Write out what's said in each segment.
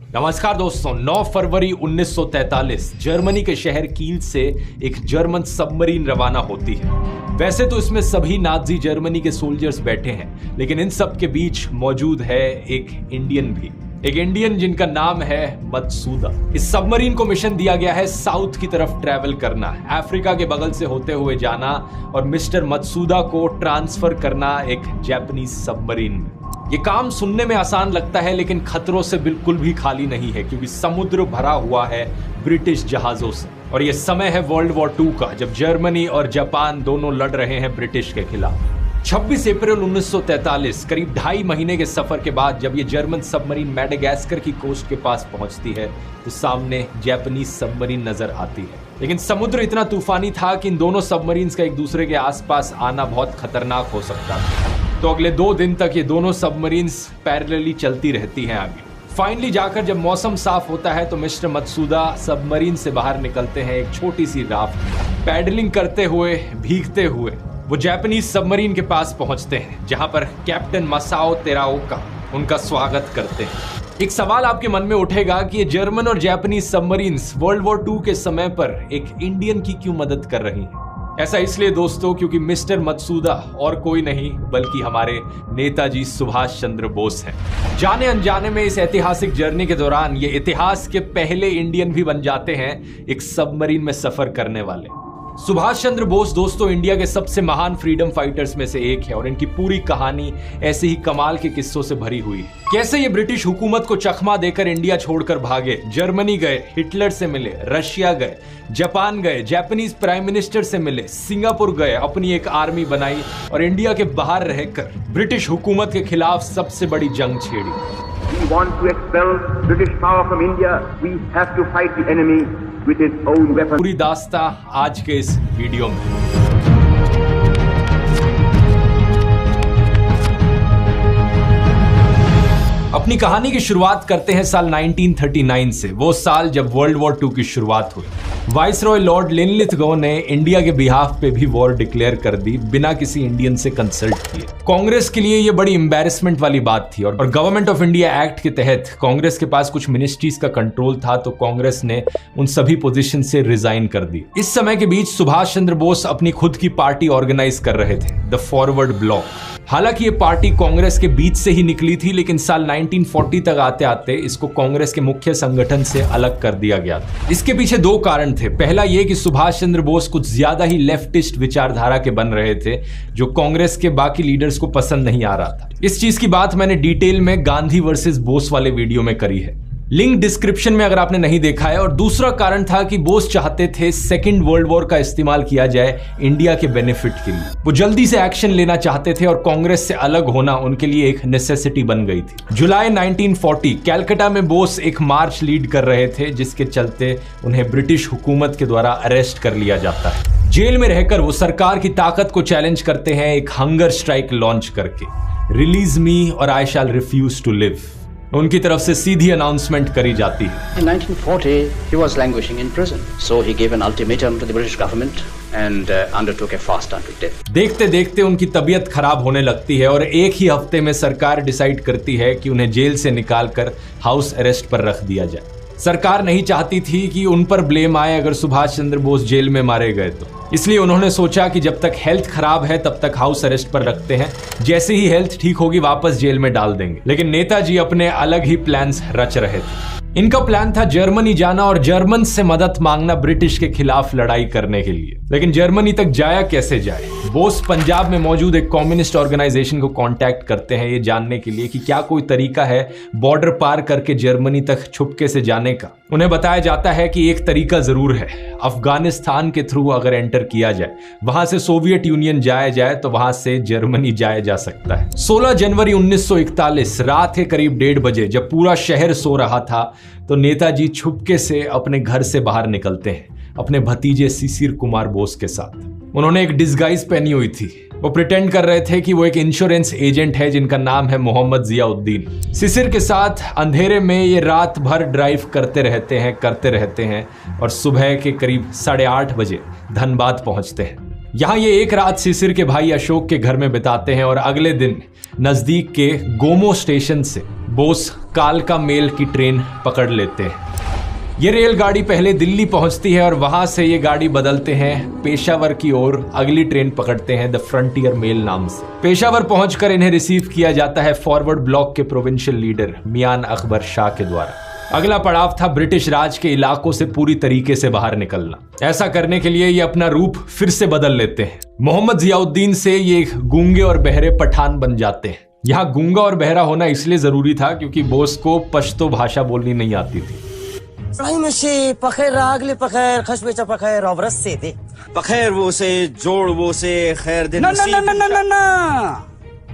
नमस्कार दोस्तों, 9 फरवरी 1943 जर्मनी के शहर कील से एक जर्मन सबमरीन रवाना होती है। वैसे तो इसमें सभी नाजी जर्मनी के सोल्जर्स बैठे हैं, लेकिन इन सब के बीच मौजूद है एक इंडियन भी, एक इंडियन जिनका नाम है मत्सुदा। इस सबमरीन को मिशन दिया गया है साउथ की तरफ ट्रैवल करना, अफ्रीका के बगल से होते हुए जाना और मिस्टर मत्सुदा को ट्रांसफर करना एक जापानीज सबमरीन में। ये काम सुनने में आसान लगता है, लेकिन खतरों से बिल्कुल भी खाली नहीं है, क्योंकि समुद्र भरा हुआ है ब्रिटिश जहाजों से। और ये समय है वर्ल्ड वॉर 2 का, जब जर्मनी और जापान दोनों लड़ रहे हैं ब्रिटिश के खिलाफ। 26 अप्रैल 1943, करीब 2.5 महीने के सफर के बाद जब ये जर्मन सबमरीन मैडागास्कर की कोस्ट के पास पहुंचती है, तो सामने जापानीज सबमरीन नजर आती है। लेकिन समुद्र इतना तूफानी था कि इन दोनों सबमरीन्स का एक दूसरे के आसपास आना बहुत खतरनाक हो सकता था। तो अगले 2 दिन तक ये दोनों सबमरीन्स पैरेलली चलती रहती हैं आगे। फाइनली जाकर जब मौसम साफ होता है तो मिस्टर मत्सुदा सबमरीन से बाहर निकलते हैं एक छोटी सी राफ्ट पैडलिंग करते हुए, भीगते हुए वो जापानीज सबमरीन के पास पहुंचते हैं, जहां पर कैप्टन मसाओ तेराओका उनका स्वागत करते हैं। एक सवाल आपके मन में उठेगा कि ये जर्मन और जापानीज सबमरीन्स वर्ल्ड वॉर 2 के समय पर एक इंडियन की क्यों मदद कर रही हैं? ऐसा इसलिए दोस्तों, क्योंकि मिस्टर मत्सुदा और कोई नहीं बल्कि हमारे नेताजी सुभाष चंद्र बोस हैं। जाने अनजाने में इस ऐतिहासिक जर्नी के दौरान ये इतिहास के पहले इंडियन भी बन जाते हैं एक सबमरीन में सफर करने वाले। सुभाष चंद्र बोस दोस्तों इंडिया के सबसे महान फ्रीडम फाइटर्स में से एक है और इनकी पूरी कहानी ऐसे ही कमाल के किस्सों से भरी हुई है। कैसे ये ब्रिटिश हुकूमत को चकमा देकर इंडिया छोड़कर भागे, जर्मनी गए, हिटलर से मिले, रशिया गए, जापान गए, जापानीज प्राइम मिनिस्टर से मिले, सिंगापुर गए, अपनी एक आर्मी बनाई और इंडिया के बाहर रहकर ब्रिटिश हुकूमत के खिलाफ सबसे बड़ी जंग छेड़ी। We want to expel British power from India. We have to fight the enemy with his own weapons. पूरी दास्तां आज के इस वीडियो में। अपनी कहानी की शुरुआत करते हैं साल 1939 से, वो साल जब वर्ल्ड वॉर 2 की शुरुआत हुई। वाइसरॉय लॉर्ड लिनलिथगो ने इंडिया के बिहाफ पे भी वॉर डिक्लेयर कर दी बिना किसी इंडियन से कंसल्ट किए। कांग्रेस के लिए ये बड़ी एम्बैरेसमेंट वाली बात थी और गवर्नमेंट ऑफ इंडिया एक्ट के तहत कांग्रेस के पास कुछ मिनिस्ट्रीज का कंट्रोल था, तो कांग्रेस ने उन सभी पोजीशन से रिजाइन कर दी। इस समय के बीच सुभाष चंद्र बोस अपनी खुद की पार्टी ऑर्गेनाइज कर रहे थे, द फॉरवर्ड ब्लॉक। हालांकि ये पार्टी कांग्रेस के बीच से ही निकली थी, लेकिन साल 1940 तक आते आते इसको कांग्रेस के मुख्य संगठन से अलग कर दिया गया था। इसके पीछे 2 कारण थे। पहला ये कि सुभाष चंद्र बोस कुछ ज्यादा ही लेफ्टिस्ट विचारधारा के बन रहे थे, जो कांग्रेस के बाकी लीडर्स को पसंद नहीं आ रहा था। इस चीज की बात मैंने डिटेल में गांधी वर्सेस बोस वाले वीडियो में करी है, लिंक डिस्क्रिप्शन में अगर आपने नहीं देखा है। और दूसरा कारण था कि बोस चाहते थे सेकेंड वर्ल्ड वॉर का इस्तेमाल किया जाए इंडिया के बेनिफिट के लिए। वो जल्दी से एक्शन लेना चाहते थे और कांग्रेस से अलग होना उनके लिए एक नेसेसिटी बन गई थी। जुलाई 1940 कैलकाटा में बोस एक मार्च लीड कर रहे थे, जिसके चलते उन्हें ब्रिटिश हुकूमत के द्वारा अरेस्ट कर लिया जाता है। जेल में रहकर वो सरकार की ताकत को चैलेंज करते हैं एक हंगर स्ट्राइक लॉन्च करके, रिलीज मी और आई शैल रिफ्यूज टू लिव। उनकी तरफ से सीधी अनाउंसमेंट करी जाती है। In 1940, he was languishing in prison, so he gave an ultimatum to the British government and undertook a fast unto death. देखते देखते उनकी तबीयत खराब होने लगती है और एक ही हफ्ते में सरकार डिसाइड करती है कि उन्हें जेल से निकालकर हाउस अरेस्ट पर रख दिया जाए। सरकार नहीं चाहती थी कि उन पर ब्लेम आए अगर सुभाष चंद्र बोस जेल में मारे गए तो, इसलिए उन्होंने सोचा कि जब तक हेल्थ खराब है तब तक हाउस अरेस्ट पर रखते हैं, जैसे ही हेल्थ ठीक होगी वापस जेल में डाल देंगे। लेकिन नेताजी अपने अलग ही प्लान्स रच रहे थे। इनका प्लान था जर्मनी जाना और जर्मन से मदद मांगना ब्रिटिश के खिलाफ लड़ाई करने के लिए। लेकिन जर्मनी तक जाया कैसे जाए? बोस पंजाब में मौजूद एक कम्युनिस्ट ऑर्गेनाइजेशन को कांटेक्ट करते हैं ये जानने के लिए कि क्या कोई तरीका है बॉर्डर पार करके जर्मनी तक छुपके से जाने का। उन्हें बताया जाता है कि एक तरीका जरूर है, अफगानिस्तान के थ्रू अगर एंटर किया जाए, वहां से सोवियत यूनियन जाया जाए तो वहां से जर्मनी जाया जा सकता है। 16 जनवरी 1941 रात के करीब 1:30 बजे जब पूरा शहर सो रहा था, तो नेताजी छुपके से अपने घर से बाहर निकलते हैं अपने भतीजे शिशिर कुमार बोस के साथ। उन्होंने एक डिस्गाइज पहनी हुई थी। वो प्रिटेंड कर रहे थे कि वो एक इंश्योरेंस एजेंट है जिनका नाम है मोहम्मद जियाउद्दीन। शिशिर के साथ अंधेरे में ये रात भर ड्राइव करते रहते हैं और सुबह के करीब 8:30 बजे धनबाद पहुंचते हैं। यहाँ ये एक रात सिसिर के भाई अशोक के घर में बिताते हैं और अगले दिन नजदीक के गोमो स्टेशन से बोस कालका मेल की ट्रेन पकड़ लेते हैं। ये रेलगाड़ी पहले दिल्ली पहुंचती है और वहां से ये गाड़ी बदलते हैं पेशावर की ओर, अगली ट्रेन पकड़ते हैं द फ्रंटियर मेल नाम से। पेशावर पहुंचकर इन्हें रिसीव किया जाता है फॉरवर्ड ब्लॉक के प्रोविंशियल लीडर मियान अकबर शाह के द्वारा। अगला पड़ाव था ब्रिटिश राज के इलाकों से पूरी तरीके से बाहर निकलना। ऐसा करने के लिए ये अपना रूप फिर से बदल लेते हैं। मोहम्मद जियाउद्दीन से ये गूंगे और बहरे पठान बन जाते हैं। यहाँ गूंगा और बहरा होना इसलिए जरूरी था क्योंकि बोस को पश्तो भाषा बोलनी नहीं आती थी।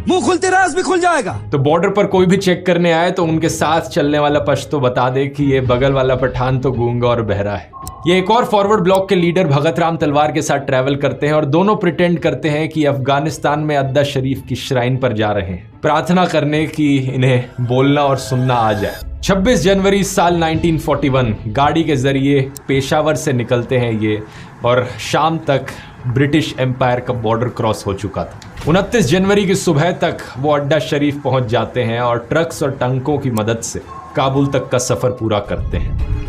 मुंह खुलते राज भी खुल जाएगा। तो बॉर्डर पर कोई भी चेक करने आए तो उनके साथ चलने वाला पश्तो बता दे कि ये बगल वाला पठान तो गूंगा और बहरा है। ये एक और फॉरवर्ड ब्लॉक के लीडर भगत राम तलवार के साथ ट्रैवल करते हैं और दोनों प्रिटेंड करते हैं कि अफगानिस्तान में अद्दा शरीफ की श्राइन पर जा रहे हैं, प्रार्थना करने की इन्हें बोलना और सुनना आ जाए। 26 जनवरी साल 1941 गाड़ी के जरिए पेशावर से निकलते हैं ये, और शाम तक ब्रिटिश एम्पायर का बॉर्डर क्रॉस हो चुका था। 29 जनवरी की सुबह तक वो अड्डा शरीफ पहुंच जाते हैं और ट्रक्स और टंकों की मदद से काबुल तक का सफर पूरा करते हैं।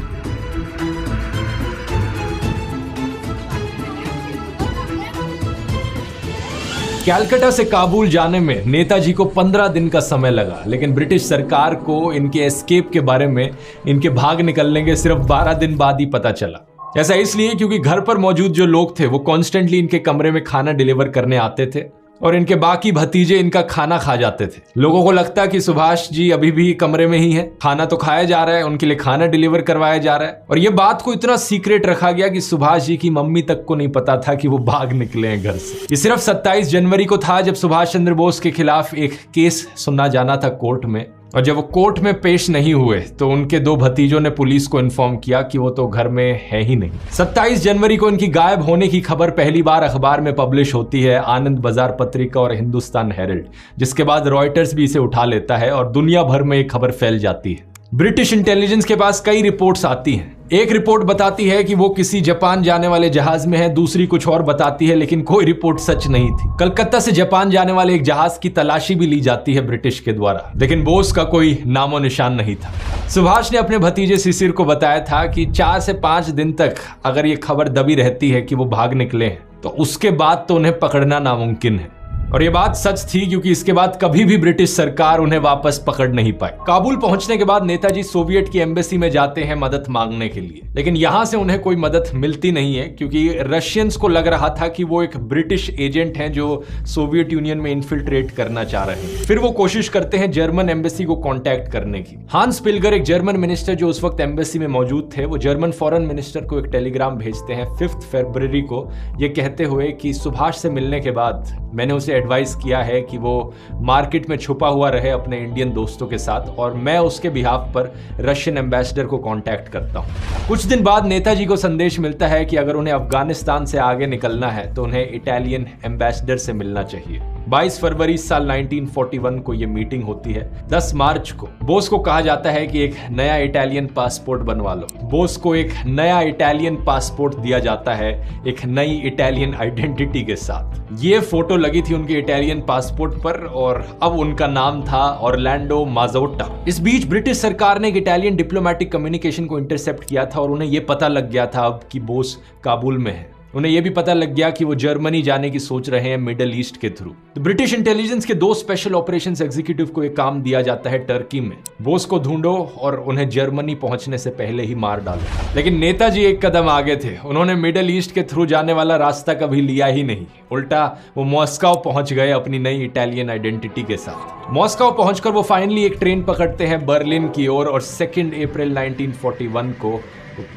कलकत्ता से काबुल जाने में नेताजी को 15 दिन का समय लगा, लेकिन ब्रिटिश सरकार को इनके एस्केप के बारे में, इनके भाग निकलने के सिर्फ 12 दिन बाद ही पता चला। ऐसा इसलिए क्योंकि घर पर मौजूद जो लोग थे वो कॉन्स्टेंटली इनके कमरे में खाना डिलीवर करने आते थे और इनके बाकी भतीजे इनका खाना खा जाते थे। लोगों को लगता कि सुभाष जी अभी भी कमरे में ही हैं, खाना तो खाया जा रहा है, उनके लिए खाना डिलीवर करवाया जा रहा है। और ये बात को इतना सीक्रेट रखा गया कि सुभाष जी की मम्मी तक को नहीं पता था कि वो भाग निकले हैं घर से। ये सिर्फ 27 जनवरी को था जब सुभाष चंद्र बोस के खिलाफ एक केस सुना जाना था कोर्ट में, और जब वो कोर्ट में पेश नहीं हुए तो उनके 2 भतीजों ने पुलिस को इन्फॉर्म किया कि वो तो घर में है ही नहीं। 27 जनवरी को इनकी गायब होने की खबर पहली बार अखबार में पब्लिश होती है, आनंद बाजार पत्रिका और हिंदुस्तान हेरल्ड, जिसके बाद रॉयटर्स भी इसे उठा लेता है और दुनिया भर में एक खबर फैल जाती है। ब्रिटिश इंटेलिजेंस के पास कई रिपोर्ट्स आती हैं। एक रिपोर्ट बताती है कि वो किसी जापान जाने वाले जहाज में है, दूसरी कुछ और बताती है, लेकिन कोई रिपोर्ट सच नहीं थी। कलकत्ता से जापान जाने वाले एक जहाज की तलाशी भी ली जाती है ब्रिटिश के द्वारा, लेकिन बोस का कोई नामो निशान नहीं था। सुभाष ने अपने भतीजे सिसिर को बताया था कि 4 से 5 दिन तक अगर ये खबर दबी रहती है कि वो भाग निकले हैं तो उसके बाद तो उन्हें पकड़ना नामुमकिन है। और ये बात सच थी क्योंकि इसके बाद कभी भी ब्रिटिश सरकार उन्हें वापस पकड़ नहीं पाई। काबुल पहुंचने के बाद नेताजी सोवियत की एम्बेसी में जाते हैं मदद मांगने के लिए, लेकिन यहां से उन्हें कोई मदद मिलती नहीं है क्योंकि रशियंस को लग रहा था कि वो एक ब्रिटिश एजेंट हैं जो सोवियत यूनियन में इन्फिल्ट्रेट करना चाह रहे हैं। फिर वो कोशिश करते हैं जर्मन एम्बेसी को कॉन्टैक्ट करने की। हांस पिल्गर, एक जर्मन मिनिस्टर जो उस वक्त एम्बेसी में मौजूद थे, वो जर्मन फॉरेन मिनिस्टर को एक टेलीग्राम भेजते हैं 5 फरवरी को, ये कहते हुए कि सुभाष से मिलने के बाद मैंने उसे एडवाइस किया है कि वो मार्केट में छुपा हुआ रहे अपने इंडियन दोस्तों के साथ, और मैं उसके बिहाफ पर रशियन एम्बेसडर को कांटेक्ट करता हूं। कुछ दिन बाद नेताजी को संदेश मिलता है कि अगर उन्हें अफगानिस्तान से आगे निकलना है तो उन्हें इटालियन एम्बेसडर से मिलना चाहिए। 22 फरवरी साल 1941 को यह मीटिंग होती है। 10 मार्च को बोस को कहा जाता है कि एक नया इटालियन पासपोर्ट बनवा लो। बोस को एक नया इटालियन पासपोर्ट दिया जाता है एक नई इटालियन आइडेंटिटी के साथ। ये फोटो लगी थी उनके इटालियन पासपोर्ट पर और अब उनका नाम था ऑरलैंडो माजोट्टा। इस बीच ब्रिटिश सरकार ने एक इटालियन डिप्लोमेटिक कम्युनिकेशन को इंटरसेप्ट किया था और उन्हें यह पता लग गया था अब कि बोस काबुल में है। उन्हें यह भी पता लग गया कि वो जर्मनी जाने की सोच रहे हैं मिडिल ईस्ट के थ्रू। तो ब्रिटिश इंटेलिजेंस के 2 स्पेशल ऑपरेशंस एग्जीक्यूटिव को एक काम दिया जाता है टर्की में, बोस को ढूंढो और उन्हें जर्मनी पहुंचने से पहले ही मार डालो। लेकिन नेताजी एक कदम आगे थे, उन्होंने मिडिल ईस्ट के थ्रू जाने वाला रास्ता कभी लिया ही नहीं। उल्टा वो मॉस्को पहुंच गए अपनी नई इटालियन आइडेंटिटी के साथ। मॉस्को पहुंचकर वो फाइनली एक ट्रेन पकड़ते हैं बर्लिन की ओर और 2 अप्रैल 1941 को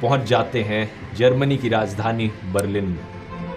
पहुंच जाते हैं जर्मनी की राजधानी बर्लिन में।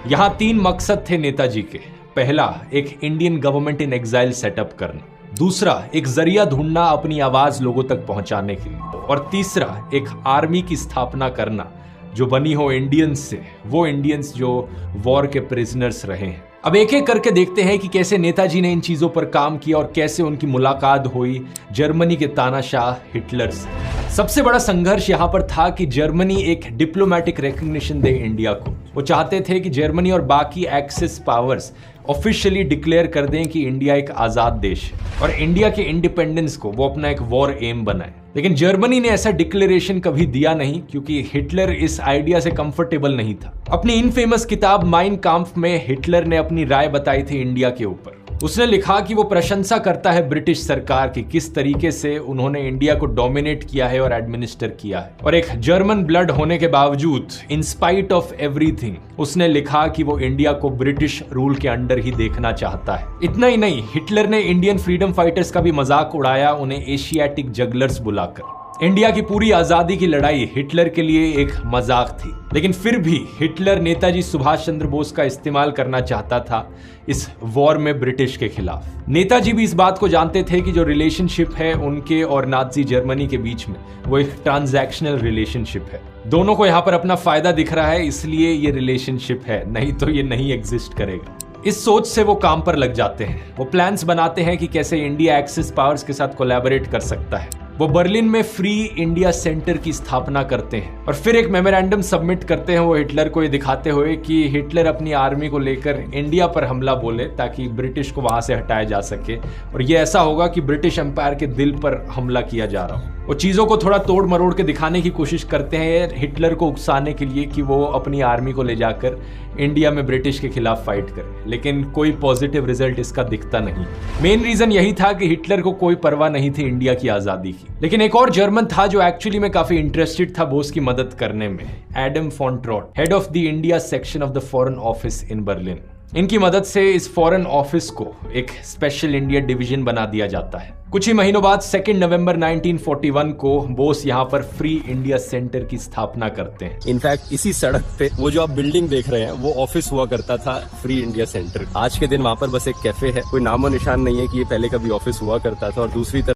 यहाँ 3 मकसद थे नेताजी के। पहला, एक Indian government in exile setup करना। दूसरा, एक जरिया ढूंढना अपनी आवाज लोगों तक पहुंचाने के लिए। और तीसरा, एक आर्मी की स्थापना करना जो बनी हो इंडियंस से, वो इंडियंस जो वॉर के प्रिजनर्स रहे हैं। अब एक एक करके देखते हैं कि कैसे नेताजी ने इन चीजों पर काम किया और कैसे उनकी मुलाकात हुई जर्मनी के तानाशाह हिटलर से। सबसे बड़ा संघर्ष यहां पर था कि जर्मनी एक डिप्लोमेटिक रिकॉग्निशन दे इंडिया को। वो चाहते थे कि जर्मनी और बाकी एक्सिस पावर्स ऑफिशियली डिक्लेयर कर दें कि इंडिया एक आजाद देश है और इंडिया के इंडिपेंडेंस को वो अपना एक वॉर एम बनाए। लेकिन जर्मनी ने ऐसा डिक्लेरेशन कभी दिया नहीं, क्योंकि हिटलर इस आइडिया से कंफर्टेबल नहीं था। अपनी इनफेमस किताब माइन काम्फ में हिटलर ने अपनी राय बताई थी इंडिया के ऊपर। उसने लिखा कि वो प्रशंसा करता है ब्रिटिश सरकार की, किस तरीके से उन्होंने इंडिया को डोमिनेट किया है और एडमिनिस्टर किया है। और एक जर्मन ब्लड होने के बावजूद, इन स्पाइट ऑफ एवरीथिंग, उसने लिखा कि वो इंडिया को ब्रिटिश रूल के अंडर ही देखना चाहता है। इतना ही नहीं, हिटलर ने इंडियन फ्रीडम फाइटर्स का भी मजाक उड़ाया, उन्हें एशियाटिक जगलर्स बुलाकर। इंडिया की पूरी आजादी की लड़ाई हिटलर के लिए एक मजाक थी, लेकिन फिर भी हिटलर नेताजी सुभाष चंद्र बोस का इस्तेमाल करना चाहता था इस वॉर में ब्रिटिश के खिलाफ। नेताजी भी इस बात को जानते थे कि जो रिलेशनशिप है उनके और नाजी जर्मनी के बीच में, वो एक ट्रांजैक्शनल रिलेशनशिप है। दोनों को यहाँ पर अपना फायदा दिख रहा है, इसलिए ये रिलेशनशिप है, नहीं तो ये नहीं एग्जिस्ट करेगा। इस सोच से वो काम पर लग जाते हैं। वो प्लान्स बनाते हैं कि कैसे इंडिया एक्सिस पावर्स के साथ कोलैबोरेट कर सकता है। वो बर्लिन में फ्री इंडिया सेंटर की स्थापना करते हैं और फिर एक मेमोरेंडम सबमिट करते हैं वो हिटलर को, ये दिखाते हुए कि हिटलर अपनी आर्मी को लेकर इंडिया पर हमला बोले ताकि ब्रिटिश को वहां से हटाया जा सके, और ये ऐसा होगा कि ब्रिटिश एम्पायर के दिल पर हमला किया जा रहा हो। वो चीजों को थोड़ा तोड़ मरोड़ के दिखाने की कोशिश करते हैं हिटलर को उकसाने के लिए कि वो अपनी आर्मी को ले जाकर इंडिया में ब्रिटिश के खिलाफ फाइट करे, लेकिन कोई पॉजिटिव रिजल्ट इसका दिखता नहीं। मेन रीजन यही था कि हिटलर को कोई परवाह नहीं थी इंडिया की आजादी की। लेकिन एक और जर्मन था जो एक्चुअली में काफी इंटरेस्टेड था बोस की मदद करने में, Adam von Trott, head of the India section of the Foreign Office in Berlin. इनकी मदद से इस फॉरेन ऑफिस को एक स्पेशल इंडिया डिवीजन बना दिया जाता है। कुछ ही महीनों बाद 2 नवंबर 1941 को बोस यहाँ पर फ्री इंडिया सेंटर की स्थापना करते हैं। इनफैक्ट इसी सड़क पे वो जो आप बिल्डिंग देख रहे हैं वो ऑफिस हुआ करता था फ्री इंडिया सेंटर। आज के दिन वहाँ पर बस एक कैफे है, कोई नामो निशान नहीं है कि ये पहले कभी ऑफिस हुआ करता था। और दूसरी तरफ